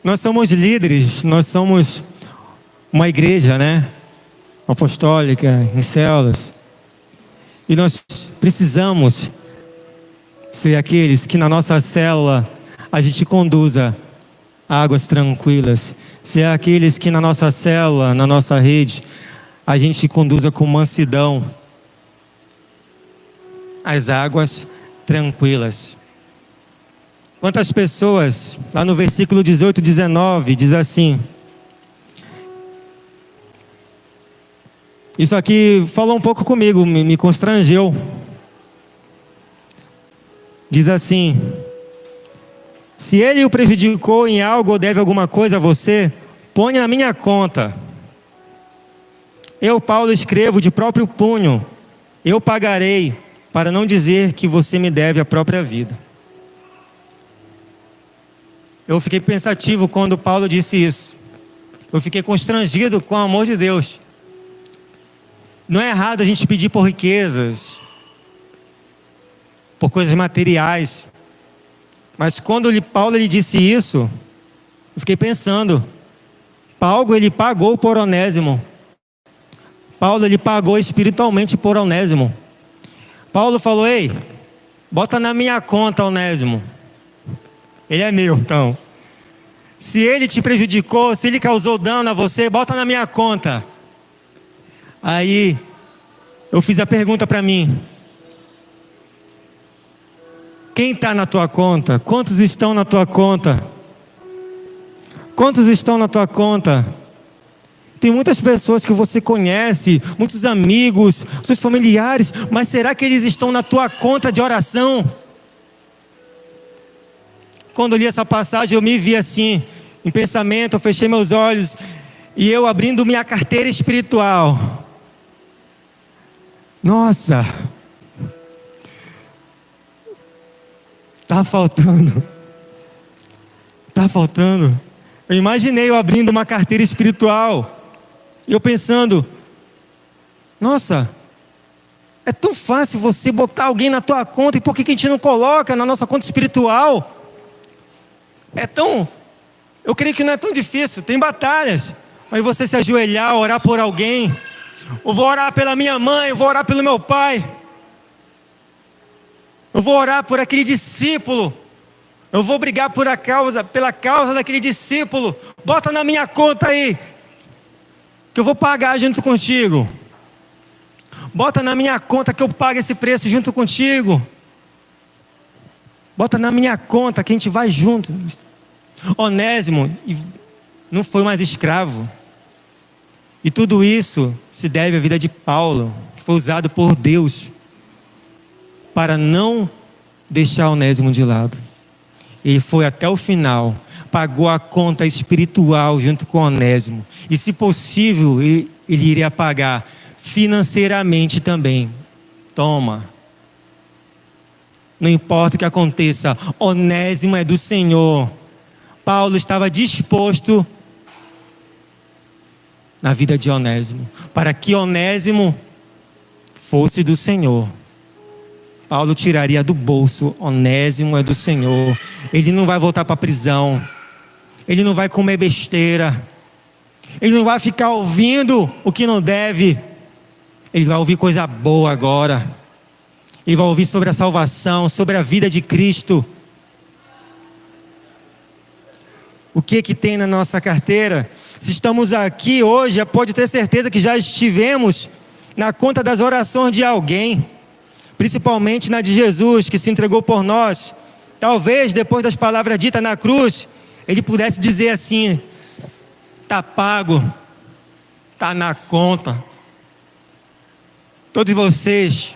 Nós somos líderes, nós somos uma igreja, né? Apostólica, em células. E nós precisamos ser aqueles que na nossa célula a gente conduza águas tranquilas. Ser aqueles que na nossa célula, na nossa rede, a gente conduza com mansidão as águas tranquilas. Quantas pessoas, lá no versículo 18, 19, diz assim. Isso aqui falou um pouco comigo, me constrangeu. Diz assim: se ele o prejudicou em algo ou deve alguma coisa a você, ponha na minha conta. Eu, Paulo, escrevo de próprio punho, eu pagarei, para não dizer que você me deve a própria vida. Eu fiquei pensativo quando Paulo disse isso. Eu fiquei constrangido com o amor de Deus. Não é errado a gente pedir por riquezas, por coisas materiais. Mas quando Paulo disse isso, eu fiquei pensando. Paulo, ele pagou por Onésimo. Paulo, ele pagou espiritualmente por Onésimo. Paulo falou: ei, bota na minha conta, Onésimo. Ele é meu, então. Se ele te prejudicou, se ele causou dano a você, bota na minha conta. Aí, eu fiz a pergunta para mim: quem está na tua conta? Quantos estão na tua conta? Quantos estão na tua conta? Tem muitas pessoas que você conhece, muitos amigos, seus familiares, mas será que eles estão na tua conta de oração? Quando eu li essa passagem, eu me vi assim, em pensamento, eu fechei meus olhos e eu abrindo minha carteira espiritual. Nossa! Tá faltando. Eu imaginei eu abrindo uma carteira espiritual. E eu pensando: nossa, é tão fácil você botar alguém na tua conta, e por que a gente não coloca na nossa conta espiritual? Eu creio que não é tão difícil, tem batalhas. Mas você se ajoelhar, orar por alguém. Eu vou orar pela minha mãe, eu vou orar pelo meu pai. Eu vou orar por aquele discípulo. Eu vou brigar pela causa daquele discípulo. Bota na minha conta aí, que eu vou pagar junto contigo. Bota na minha conta que eu pago esse preço junto contigo. Bota na minha conta que a gente vai junto. Onésimo não foi mais escravo. E tudo isso se deve à vida de Paulo, que foi usado por Deus para não deixar Onésimo de lado. Ele foi até o final, pagou a conta espiritual junto com Onésimo. E, se possível, ele iria pagar financeiramente também. Toma. Não importa o que aconteça, Onésimo é do Senhor. Paulo estava disposto na vida de Onésimo, para que Onésimo fosse do Senhor. Paulo tiraria do bolso: Onésimo é do Senhor. Ele não vai voltar para a prisão. Ele não vai comer besteira. Ele não vai ficar ouvindo o que não deve. Ele vai ouvir coisa boa agora. Ele vai ouvir sobre a salvação, sobre a vida de Cristo. O que tem na nossa carteira? Se estamos aqui hoje, pode ter certeza que já estivemos na conta das orações de alguém, principalmente na de Jesus, que se entregou por nós. Talvez depois das palavras ditas na cruz, ele pudesse dizer assim: está pago, está na conta. Todos vocês,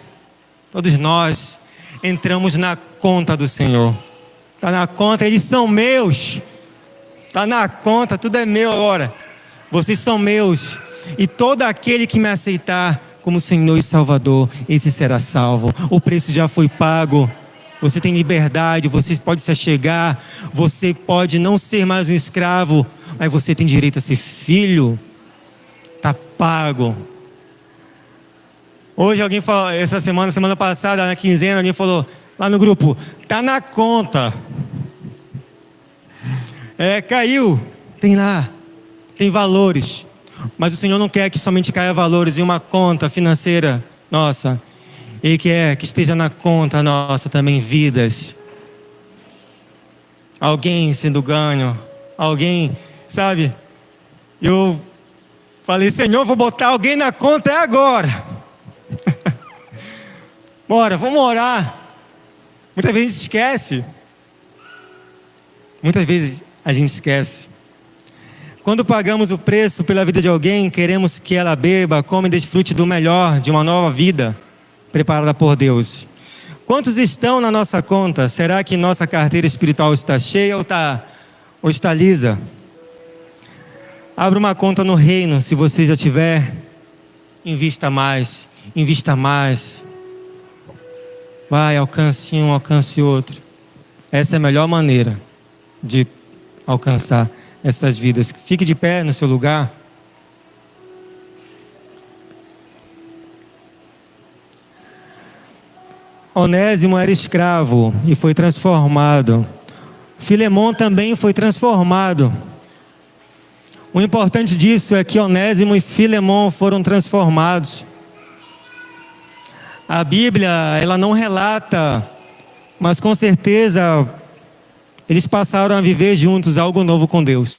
todos nós, entramos na conta do Senhor. Está na conta, eles são meus. Está na conta, tudo é meu agora. Vocês são meus. E todo aquele que me aceitar como Senhor e Salvador, esse será salvo. O preço já foi pago. Você tem liberdade, você pode se achegar. Você pode não ser mais um escravo, mas você tem direito a ser filho. Está pago. Hoje alguém falou, semana passada, na quinzena, alguém falou lá no grupo: está na conta. Caiu, tem lá, tem valores, mas o Senhor não quer que somente caia valores em uma conta financeira nossa. Ele quer que esteja na conta nossa também vidas. Alguém sendo ganho, alguém, sabe? Eu falei: Senhor, vou botar alguém na conta, é agora. Bora, vamos orar. Muitas vezes a gente esquece. Muitas vezes a gente esquece. Quando pagamos o preço pela vida de alguém, queremos que ela beba, coma e desfrute do melhor, de uma nova vida preparada por Deus. Quantos estão na nossa conta? Será que nossa carteira espiritual está cheia ou está lisa? Abra uma conta no reino, se você já tiver. Invista mais, invista mais. Vai, alcance um, alcance outro. Essa é a melhor maneira de alcançar essas vidas. Fique de pé no seu lugar. Onésimo era escravo e foi transformado. Filemão também foi transformado. O importante disso é que Onésimo e Filemão foram transformados. A Bíblia, ela não relata, mas com certeza eles passaram a viver juntos algo novo com Deus.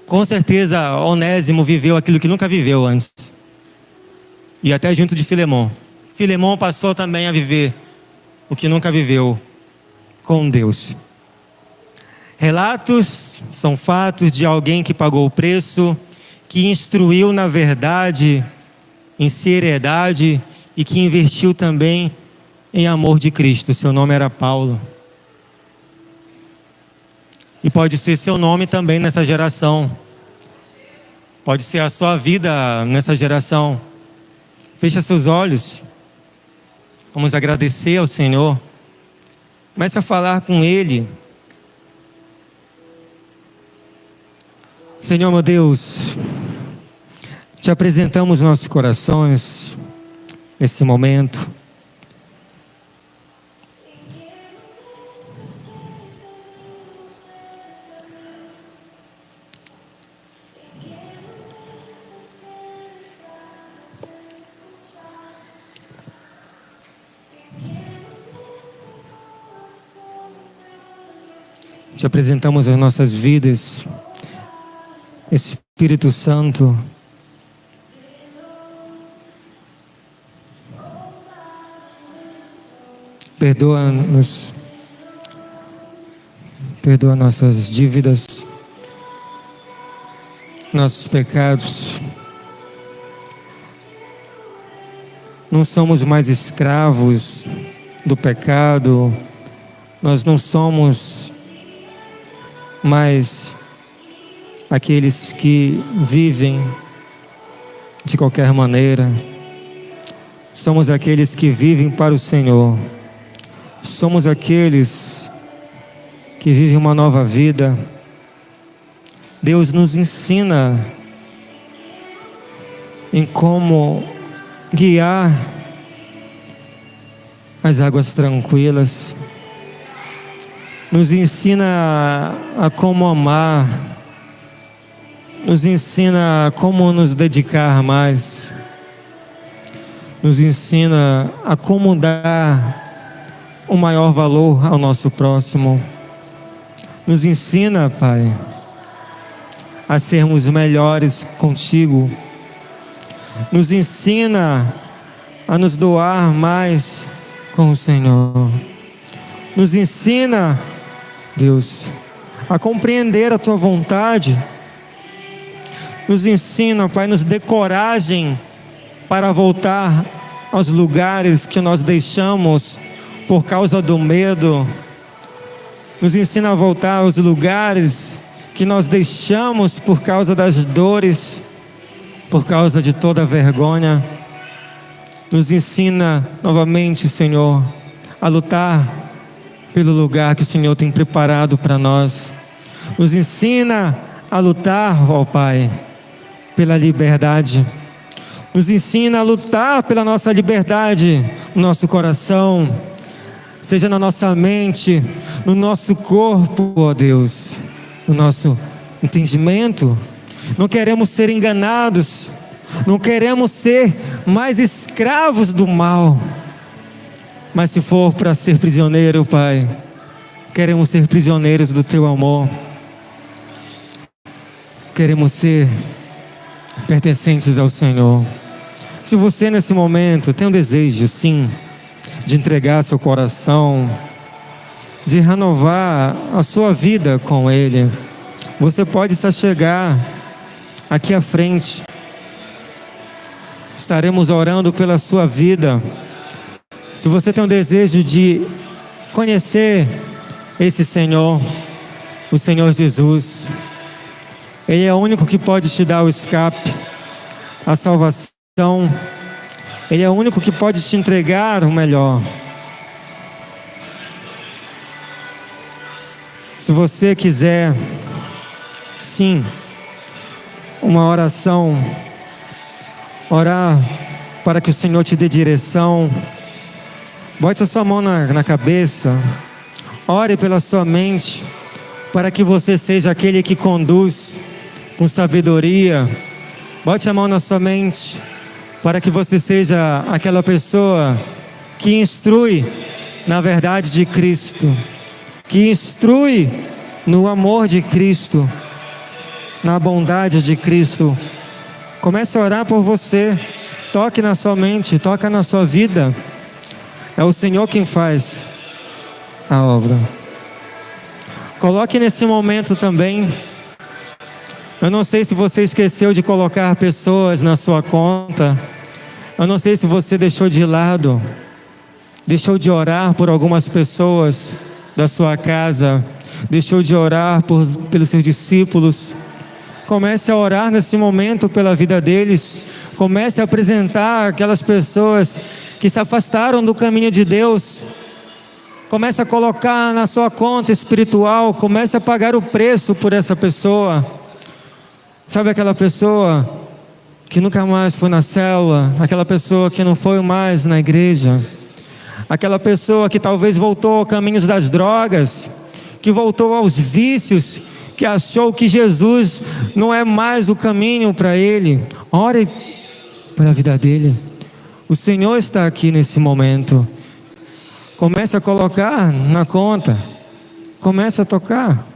Com certeza Onésimo viveu aquilo que nunca viveu antes. E até junto de Filemão. Filemão passou também a viver o que nunca viveu com Deus. Relatos são fatos de alguém que pagou o preço, que instruiu na verdade, em seriedade e que investiu também em amor de Cristo. Seu nome era Paulo. E pode ser seu nome também nessa geração. Pode ser a sua vida nessa geração. Feche seus olhos. Vamos agradecer ao Senhor. Comece a falar com Ele. Senhor, meu Deus, te apresentamos nossos corações nesse momento. Te apresentamos as nossas vidas, Espírito Santo. Perdoa-nos, perdoa nossas dívidas, nossos pecados. Não somos mais escravos do pecado, Nós não somos mais aqueles que vivem de qualquer maneira. Somos aqueles que vivem para o Senhor. Somos aqueles que vivem uma nova vida. Deus nos ensina em como guiar as águas tranquilas. Nos ensina a como amar. Nos ensina a como nos dedicar mais. Nos ensina a como dar o maior valor ao nosso próximo. Nos ensina, Pai, a sermos melhores contigo. Nos ensina a nos doar mais com o Senhor. Nos ensina, Deus, a compreender a Tua vontade. Nos ensina, Pai, nos dê coragem para voltar aos lugares que nós deixamos por causa do medo. Nos ensina a voltar aos lugares que nós deixamos por causa das dores, por causa de toda a vergonha. Nos ensina novamente, Senhor, a lutar pelo lugar que o Senhor tem preparado para nós. Nos ensina a lutar, ó Pai, pela liberdade. Nos ensina a lutar pela nossa liberdade no nosso coração, seja na nossa mente, no nosso corpo, ó Deus, no nosso entendimento. Não queremos ser enganados, não queremos ser mais escravos do mal, mas se for para ser prisioneiro, Pai, queremos ser prisioneiros do Teu amor. Queremos ser pertencentes ao Senhor. Se você nesse momento tem um desejo, sim, de entregar seu coração, de renovar a sua vida com Ele, você pode se chegar aqui à frente. Estaremos orando pela sua vida. Se você tem um desejo de conhecer esse Senhor, o Senhor Jesus, Ele é o único que pode te dar o escape, a salvação. Ele é o único que pode te entregar o melhor. Se você quiser, sim, uma oração, orar para que o Senhor te dê direção, bote a sua mão na cabeça, ore pela sua mente, para que você seja aquele que conduz com sabedoria. Bote a mão na sua mente, para que você seja aquela pessoa que instrui na verdade de Cristo, que instrui no amor de Cristo, na bondade de Cristo. Comece a orar por você. Toque na sua mente, toca na sua vida. É o Senhor quem faz a obra. Coloque nesse momento também. Eu não sei se você esqueceu de colocar pessoas na sua conta. Eu não sei se você deixou de lado, deixou de orar por algumas pessoas da sua casa, deixou de orar pelos seus discípulos. Comece a orar nesse momento pela vida deles. Comece a apresentar aquelas pessoas que se afastaram do caminho de Deus. Comece a colocar na sua conta espiritual. Comece a pagar o preço por essa pessoa. Sabe aquela pessoa que nunca mais foi na célula? Aquela pessoa que não foi mais na igreja? Aquela pessoa que talvez voltou aos caminhos das drogas, que voltou aos vícios, que achou que Jesus não é mais o caminho para ele. Ore pela vida dele. O Senhor está aqui nesse momento. Comece a colocar na conta. Comece a tocar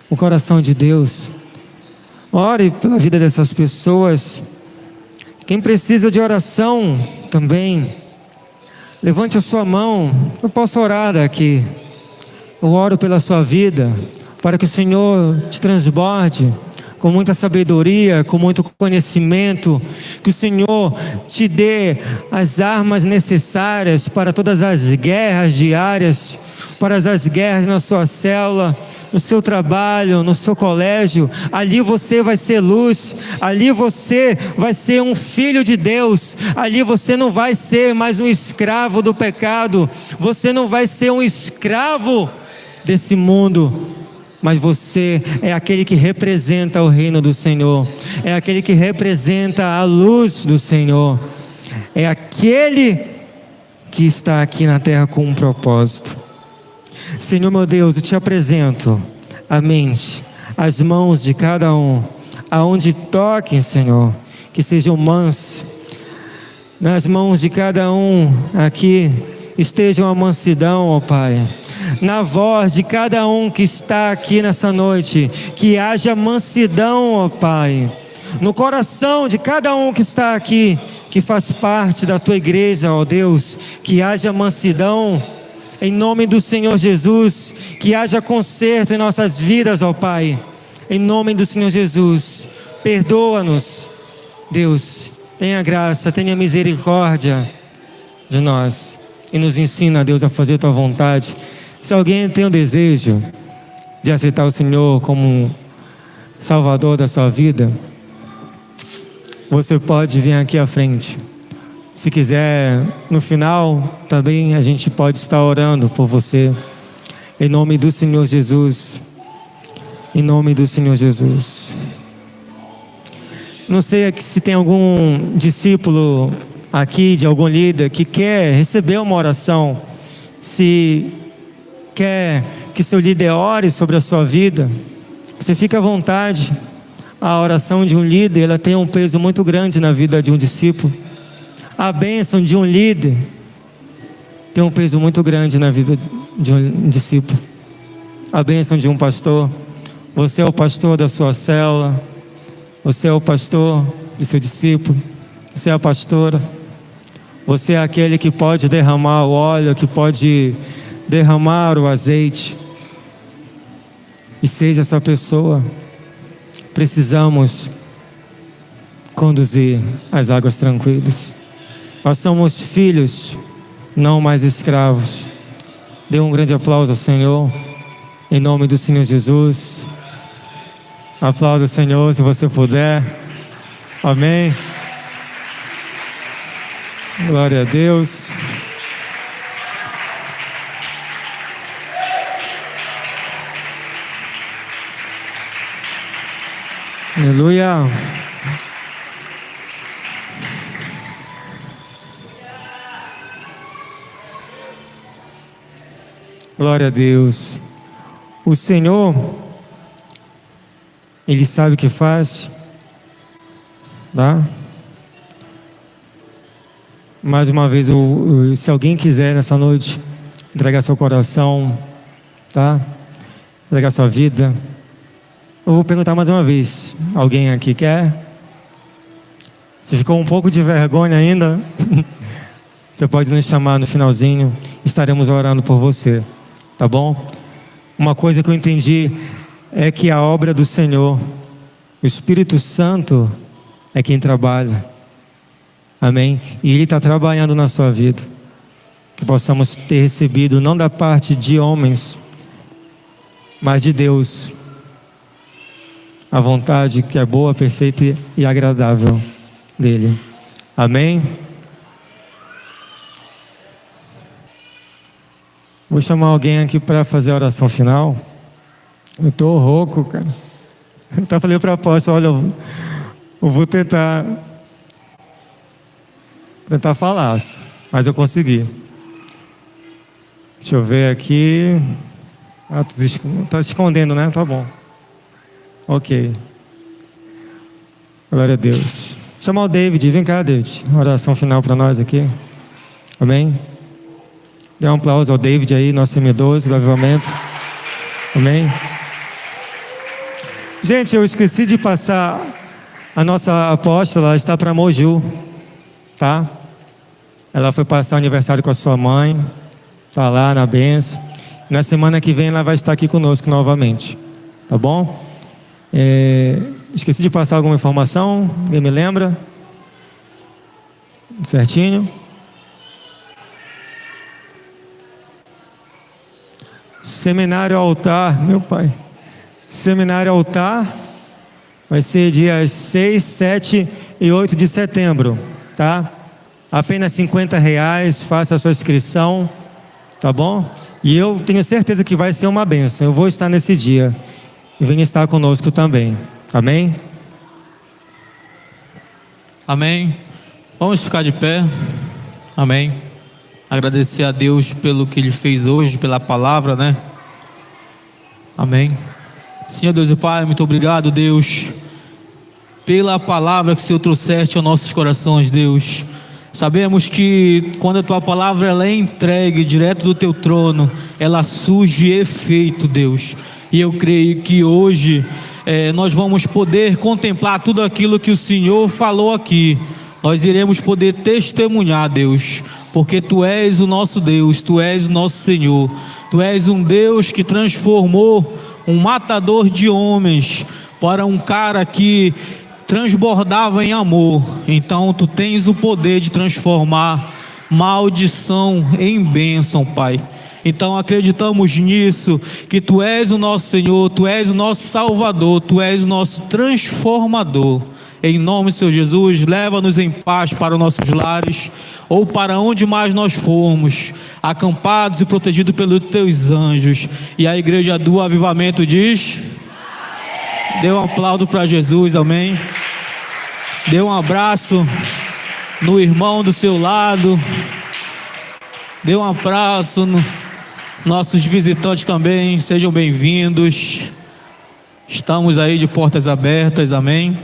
o coração de Deus. Ore pela vida dessas pessoas. Quem precisa de oração também, levante a sua mão. Eu posso orar aqui. Eu oro pela sua vida, para que o Senhor te transborde com muita sabedoria, com muito conhecimento, que o Senhor te dê as armas necessárias para todas as guerras diárias, para as guerras na sua célula, no seu trabalho, no seu colégio. Ali você vai ser luz, ali você vai ser um filho de Deus, ali você não vai ser mais um escravo do pecado, você não vai ser um escravo desse mundo, mas você é aquele que representa o reino do Senhor, é aquele que representa a luz do Senhor, é aquele que está aqui na terra com um propósito. Senhor meu Deus, eu te apresento a mente, as mãos de cada um, aonde toquem, Senhor, que sejam mansos, nas mãos de cada um aqui esteja uma mansidão, ó Pai. Na voz de cada um que está aqui nessa noite, que haja mansidão, ó Pai. No coração de cada um que está aqui, que faz parte da Tua igreja, ó Deus, que haja mansidão, em nome do Senhor Jesus, que haja conserto em nossas vidas, ó Pai, em nome do Senhor Jesus. Perdoa-nos, Deus, tenha graça, tenha misericórdia de nós, e nos ensina, Deus, a fazer Tua vontade. Se alguém tem o desejo de aceitar o Senhor como Salvador da sua vida, você pode vir aqui à frente. Se quiser, no final, também a gente pode estar orando por você, em nome do Senhor Jesus, em nome do Senhor Jesus. Não sei se tem algum discípulo aqui, de algum líder, que quer receber uma oração, se quer que seu líder ore sobre a sua vida, você fica à vontade. A oração de um líder, ela tem um peso muito grande na vida de um discípulo. A bênção de um líder tem um peso muito grande na vida de um discípulo. A bênção de um pastor. Você é o pastor da sua célula, você é o pastor de seu discípulo, você é a pastora, você é aquele que pode derramar o óleo, que pode derramar o azeite. E seja essa pessoa. Precisamos conduzir as águas tranquilas. Nós somos filhos, não mais escravos. Dê um grande aplauso ao Senhor, em nome do Senhor Jesus. Aplauda o Senhor se você puder. Amém. Glória a Deus. Aleluia. Glória a Deus. O Senhor, Ele sabe o que faz, tá? Mais uma vez, se alguém quiser nessa noite entregar seu coração, tá? Entregar sua vida, eu vou perguntar mais uma vez. Alguém aqui quer? Se ficou um pouco de vergonha ainda, você pode nos chamar no finalzinho. Estaremos orando por você, tá bom? Uma coisa que eu entendi é que a obra do Senhor, o Espírito Santo, é quem trabalha. Amém? E Ele está trabalhando na sua vida. Que possamos ter recebido, não da parte de homens, mas de Deus, a vontade que é boa, perfeita e agradável dEle. Amém? Vou chamar alguém aqui para fazer a oração final. Eu estou rouco, cara. Eu até falei para a apóstola, olha, eu vou tentar falar, mas eu consegui. Deixa eu ver aqui. Ah, tá se escondendo, né? Tá bom. Ok. Glória a Deus. Chamar o David. Vem cá, David. Oração final para nós aqui. Amém? Dê um aplauso ao David aí, nosso M12 do avivamento. Amém? Gente, eu esqueci de passar. A nossa apóstola, ela está para Moju, tá? Ela foi passar o aniversário com a sua mãe. Está lá na bênção. Na semana que vem ela vai estar aqui conosco novamente. Tá bom? Esqueci de passar alguma informação. Alguém me lembra? Certinho? Seminário Altar, meu pai. Seminário Altar vai ser dias 6, 7 e 8 de setembro, tá? Apenas R$50, faça a sua inscrição, tá bom? E eu tenho certeza que vai ser uma bênção. Eu vou estar nesse dia. E venha estar conosco também. Amém? Amém. Vamos ficar de pé. Amém. Agradecer a Deus pelo que Ele fez hoje, pela palavra, né? Amém. Senhor Deus e Pai, muito obrigado, Deus, pela palavra que o Senhor trouxeste aos nossos corações, Deus. Sabemos que quando a Tua palavra ela é entregue direto do Teu trono, ela surge efeito, Deus. E eu creio que hoje nós vamos poder contemplar tudo aquilo que o Senhor falou aqui. Nós iremos poder testemunhar, Deus, porque Tu és o nosso Deus, Tu és o nosso Senhor. Tu és um Deus que transformou um matador de homens para um cara que transbordava em amor. Então Tu tens o poder de transformar maldição em bênção, Pai. Então acreditamos nisso, que Tu és o nosso Senhor, Tu és o nosso Salvador, Tu és o nosso transformador. Em nome do Senhor Jesus, leva-nos em paz para os nossos lares, ou para onde mais nós formos, acampados e protegidos pelos Teus anjos. E a igreja do Avivamento diz: amém. Dê um aplauso para Jesus, amém. Dê um abraço no irmão do seu lado. Dê um abraço no nossos visitantes também, sejam bem-vindos. Estamos aí de portas abertas, amém.